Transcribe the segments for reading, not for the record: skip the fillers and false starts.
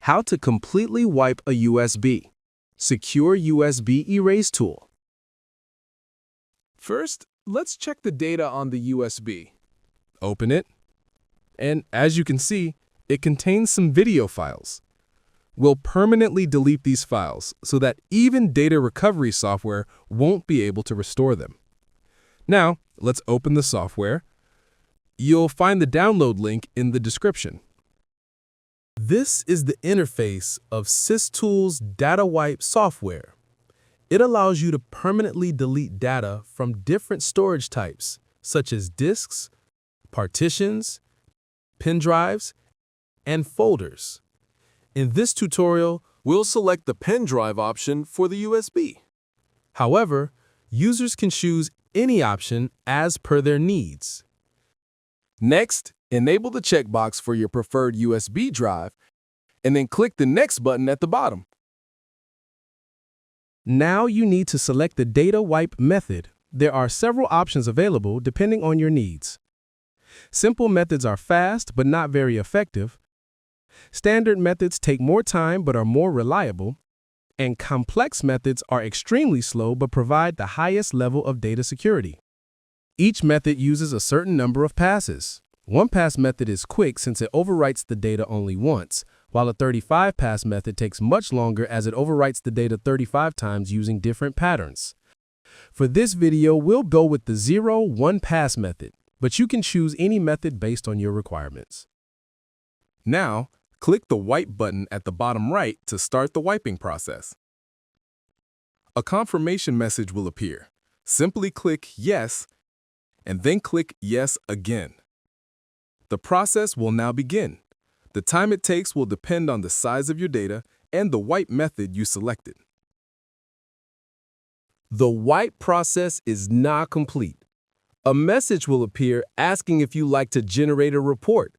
How to completely wipe a USB. Secure USB Erase Tool. First, let's check the data on the USB. Open it, and as you can see, it contains some video files. We'll permanently delete these files so that even data recovery software won't be able to restore them. Now, let's open the software. You'll find the download link in the description. This is the interface of SysTools Data Wipe software. It allows you to permanently delete data from different storage types, such as disks, partitions, pendrives, and folders. In this tutorial, We'll select the pendrive option for the USB. however, users can choose any option as per their needs. Next, enable the checkbox for your preferred USB drive, and then click the Next button at the bottom. Now you need to select the data wipe method. There are several options available depending on your needs. Simple methods are fast but not very effective. Standard methods take more time but are more reliable. And complex methods are extremely slow but provide the highest level of data security. Each method uses a certain number of passes. One pass method is quick since it overwrites the data only once, while a 35-pass method takes much longer as it overwrites the data 35 times using different patterns. For this video, we'll go with the 0-1 pass method, but you can choose any method based on your requirements. Now, click the Wipe button at the bottom right to start the wiping process. A confirmation message will appear. Simply click Yes, and then click Yes again. The process will now begin. The time it takes will depend on the size of your data and the wipe method you selected. The wipe process is now complete. A message will appear asking if you'd like to generate a report.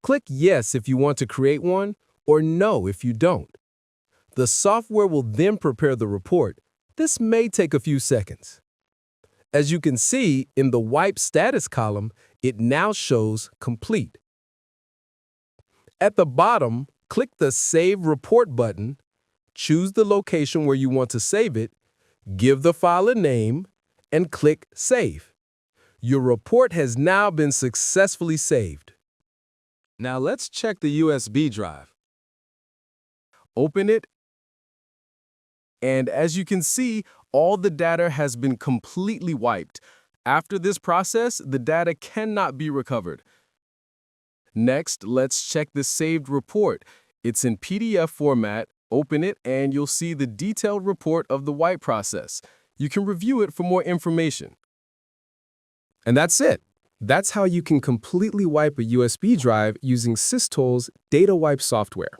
Click Yes if you want to create one, or No if you don't. The software will then prepare the report. This may take a few seconds. As you can see in the wipe status column, it now shows complete. At the bottom, click the Save Report button, choose the location where you want to save it, give the file a name, and click Save. Your report has now been successfully saved. Now let's check the USB drive. Open it, and as you can see, all the data has been completely wiped. After this process, the data cannot be recovered. Next, let's check the saved report. It's in PDF format. Open it, and you'll see the detailed report of the wipe process. You can review it for more information. And that's it. That's how you can completely wipe a USB drive using SysTools Data Wipe software.